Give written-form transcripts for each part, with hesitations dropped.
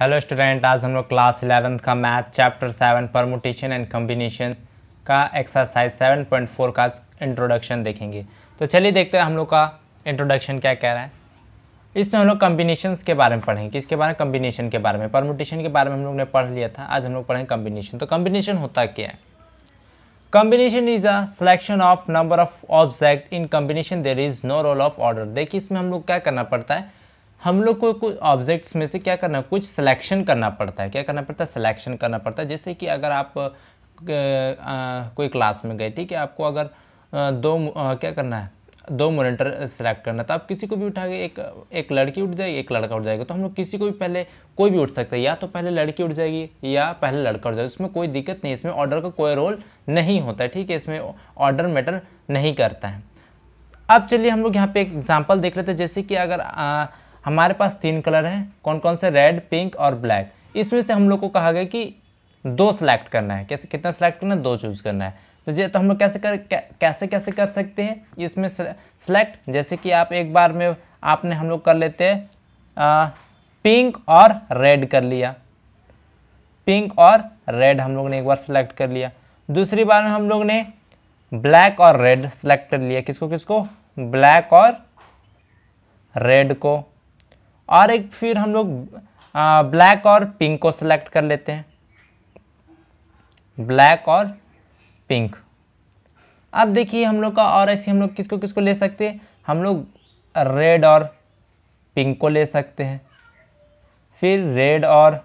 Hello student, आज हम लोग क्लास 11th का math chapter 7 permutation and combination का एक्सरसाइज 7.4 का इंट्रोडक्शन देखेंगे। तो चलिए देखते हैं हम लोग का इंट्रोडक्शन क्या कह रहा है। इसमें हम लोग कॉम्बिनेशंस के बारे में पढ़ेंगे। किसके बारे में? कॉम्बिनेशन के बारे में। परमुटेशन के बारे में हम लोग ने पढ़ लिया था, आज हम लोग पढ़ेंगे कॉम्बिनेशन। तो कॉम्बिनेशन होता क्या है? Combination is a selection of number of object. In combination there is no role of order. देखिए इसमें हम लोग क्या करना पड़ता है, हम लोग को कुछ ऑब्जेक्ट्स में से क्या करना है, कुछ सिलेक्शन करना पड़ता है। क्या करना पड़ता है? सिलेक्शन करना पड़ता है। जैसे कि अगर आप कोई क्लास में गए, ठीक है, आपको अगर क्या करना है, दो मॉनिटर सेलेक्ट करना, तो आप किसी को भी उठा के एक लड़की उठ जाएगी, एक लड़का उठ जाएगा। तो हम लोग किसी को भी पहले कोई भी उठ सकता है, या तो पहले लड़की उठ जाएगी या पहले लड़का उठ जाएगा। इसमें कोई दिक्कत नहीं है, इसमें ऑर्डर का कोई रोल नहीं होता है, ठीक है, इसमें ऑर्डर मैटर नहीं करता है। अब चलिए हम लोग यहाँ पे एक एग्जाम्पल देख लेते हैं। जैसे कि अगर हमारे पास 3 कलर हैं, कौन कौन से? रेड, पिंक और ब्लैक। इसमें से हम लोग को कहा गया कि 2 सेलेक्ट करना है। कैसे, कितना सेलेक्ट करना है? 2 चूज़ करना है। तो हम लोग कैसे कर सकते हैं इसमें सेलेक्ट? जैसे कि आप एक बार में हम लोग कर लेते हैं पिंक और रेड कर लिया। पिंक और रेड हम लोग ने एक बार सेलेक्ट कर लिया। दूसरी बार में हम लोग ने ब्लैक और रेड सेलेक्ट कर लिया। किसको? ब्लैक और रेड को। और एक फिर हम लोग ब्लैक और पिंक को सिलेक्ट कर लेते हैं। ब्लैक और पिंक। अब देखिए हम लोग का, और ऐसे हम लोग किसको ले सकते हैं, हम लोग रेड और पिंक को ले सकते हैं, फिर रेड और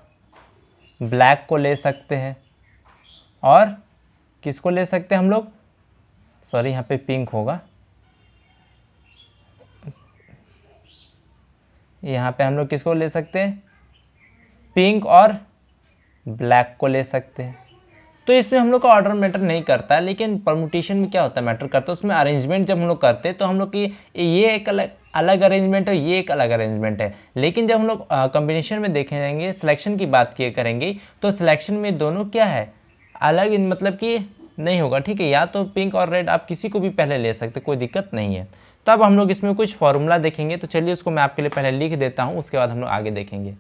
ब्लैक को ले सकते हैं, और किसको ले सकते हैं हम लोग, सॉरी यहाँ पे पिंक होगा, यहाँ पे हम लोग किसको ले सकते हैं, पिंक और ब्लैक को ले सकते हैं। तो इसमें हम लोग का ऑर्डर मैटर नहीं करता है, लेकिन परमुटेशन में क्या होता है, मैटर करता है। उसमें अरेंजमेंट जब हम लोग करते हैं तो हम लोग की ये एक अलग अरेंजमेंट है, ये एक अलग अरेंजमेंट है। लेकिन जब हम लोग कॉम्बिनेशन में देखे जाएंगे, सिलेक्शन की बात किए करेंगे, तो सिलेक्शन में दोनों क्या है, अलग मतलब कि नहीं होगा, ठीक है। या तो पिंक और रेड आप किसी को भी पहले ले सकते, कोई दिक्कत नहीं है। तो अब हम लोग इसमें कुछ फॉर्मूला देखेंगे। तो चलिए उसको मैं आपके लिए पहले लिख देता हूँ, उसके बाद हम लोग आगे देखेंगे।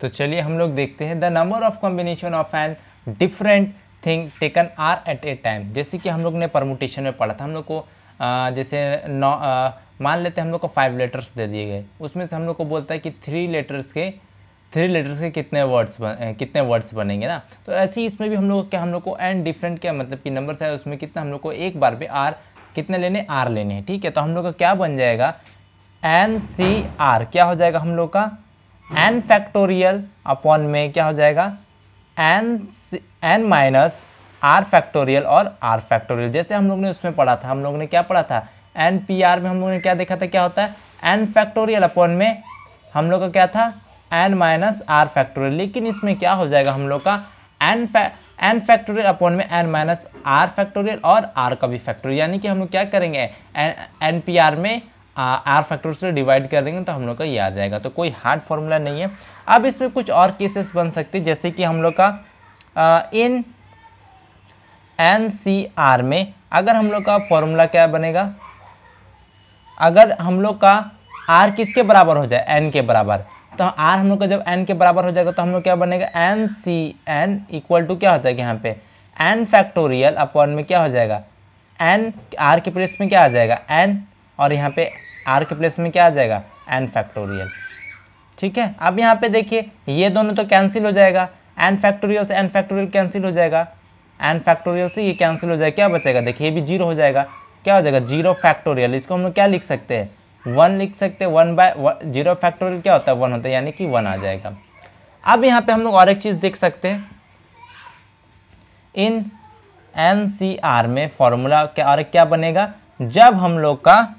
तो चलिए हम लोग देखते हैं। The number of combination of n different thing taken r at a time. जैसे कि हम लोग ने परमुटेशन में पढ़ा था, हम लोग को जैसे मान लेते हैं हम लोग को 5 लेटर्स दे दिए गए, उसमें से हम लोग को बोलता है कि 3 लेटर्स के कितने वर्ड्स बनेंगे ना। तो ऐसे ही इसमें भी हम लोग को एन डिफरेंट क्या मतलब कि नंबर्स है, उसमें कितना हम लोग को एक बार में आर कितने लेने, आर लेने हैं, ठीक है। तो हम लोग का क्या बन जाएगा, एन सी आर क्या हो जाएगा हम लोग का, एन फैक्टोरियल अपॉन में क्या हो जाएगा, एन माइनस आर फैक्टोरियल और आर फैक्टोरियल। जैसे हम लोग ने उसमें पढ़ा था, हम लोग ने क्या पढ़ा था, एन पी आर में हम लोग ने क्या देखा था, क्या होता है, एन फैक्टोरियल अपॉन में हम लोग का क्या था, एन माइनस आर फैक्टोरियल। लेकिन इसमें क्या हो जाएगा हम लोग का, एन फैक्टोरियल अपॉन में एन माइनस आर फैक्टोरियल और आर का भी फैक्टोरियल। यानी कि हम लोग क्या करेंगे, एन पी आर में आर फैक्टोरियल से डिवाइड कर देंगे तो हम लोग का ये आ जाएगा। तो कोई हार्ड फॉर्मूला नहीं है। अब इसमें कुछ और केसेस बन सकते हैं, जैसे कि हम लोग का इन एन सी आर में अगर हम लोग का फॉर्मूला क्या बनेगा, अगर हम लोग का आर किसके बराबर हो जाए, एन के बराबर, तो आर हम लोग का जब एन के बराबर हो जाएगा तो हम लोग क्या बनेगा, n c n equal to क्या हो जाएगा यहाँ पे, एन फैक्टोरियल अपॉन में क्या हो जाएगा, एन आर के प्लेस में क्या आ जाएगा, एन, और यहाँ पे आर के प्लेस में क्या आ जाएगा, एन फैक्टोरियल, ठीक है। अब यहाँ पे देखिए ये दोनों तो कैंसिल हो जाएगा, एन फैक्टोरियल से एन फैक्टोरियल कैंसिल हो जाएगा, एन फैक्टोरियल से ये कैंसिल हो जाएगा, क्या बचेगा, देखिए ये भी 0 हो जाएगा, क्या हो जाएगा, 0 फैक्टोरियल। इसको हम लोग क्या लिख सकते हैं, 1 लिख सकते हैं, 1/0 फैक्टोरियल क्या होता है, 1 होता है, यानी कि 1 आ जाएगा। अब यहाँ पे हम लोग और एक चीज़ देख सकते हैं, इन एन सी आर में फॉर्मूला क्या और क्या बनेगा, जब हम लोग का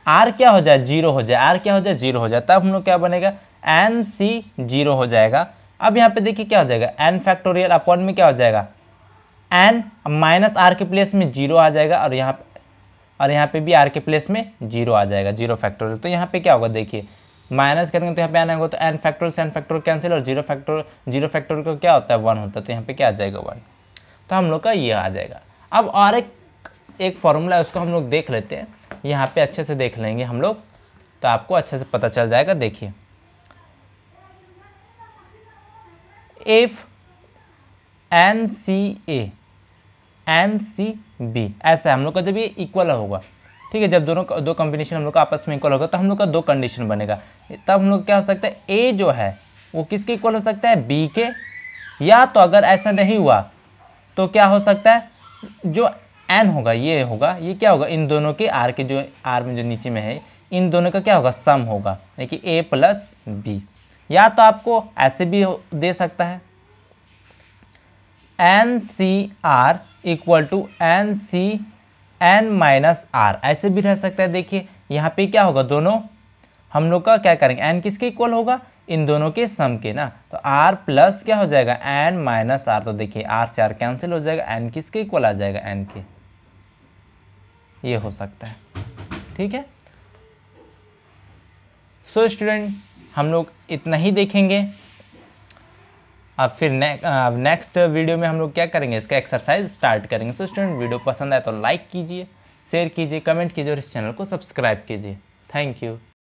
आर क्या हो जाए, 0 हो जाए, आर क्या हो जाए, 0 हो जाए, तब हम लोग क्या बनेगा, एन सी 0 हो जाएगा। अब यहाँ पे देखिए क्या हो जाएगा, एन फैक्टोरियल अपॉन में क्या हो जाएगा, एन माइनस आर के प्लेस में 0 आ जाएगा, और यहाँ पे भी आर के प्लेस में 0 आ जाएगा, 0 फैक्टोरियल। तो यहाँ पे क्या होगा, देखिए माइनस करेंगे तो यहाँ पे आना होगा, तो एन फैक्टोरियल से एन फैक्टोरियल कैंसिल, और 0 फैक्टोरियल को क्या होता है, 1 होता है, तो यहाँ पे क्या आ जाएगा, 1। तो हम लोग का ये आ जाएगा। अब और एक फॉर्मूला है, उसको हम लोग देख लेते हैं, यहाँ पे अच्छे से देख लेंगे हम लोग, तो आपको अच्छे से पता चल जाएगा। देखिए if n c a n c b, ऐसा हम लोग का जब ये इक्वल होगा, ठीक है, जब दो कॉम्बिनेशन हम लोग का आपस में इक्वल होगा तो हम लोग का दो कंडीशन बनेगा। तब हम लोग क्या हो सकता है, ए जो है वो किसके इक्वल हो सकता है, बी के, या तो अगर ऐसा नहीं हुआ तो क्या हो सकता है, जो एन होगा ये होगा, ये क्या होगा, इन दोनों के आर के, जो आर में जो नीचे में है इन दोनों का क्या होगा, सम होगा, यानी कि ए प्लस बी। या तो आपको ऐसे भी दे सकता है, n c r equal to n c n minus r, ऐसे भी रह सकता है। देखिए यहाँ पे क्या होगा, दोनों हम लोग का क्या करेंगे, एन किसके इक्वल होगा, इन दोनों के सम के ना, तो आर प्लस क्या हो जाएगा, एन माइनस आर, तो देखिए आर से आर कैंसिल हो जाएगा, एन किसके इक्वल आ जाएगा, एन के, ये हो सकता है। ठीक है, सो स्टूडेंट हम लोग इतना ही देखेंगे। अब फिर नेक्स्ट वीडियो में हम लोग क्या करेंगे, इसका एक्सरसाइज स्टार्ट करेंगे। सो स्टूडेंट वीडियो पसंद आए तो लाइक कीजिए, शेयर कीजिए, कमेंट कीजिए और इस चैनल को सब्सक्राइब कीजिए। Thank you.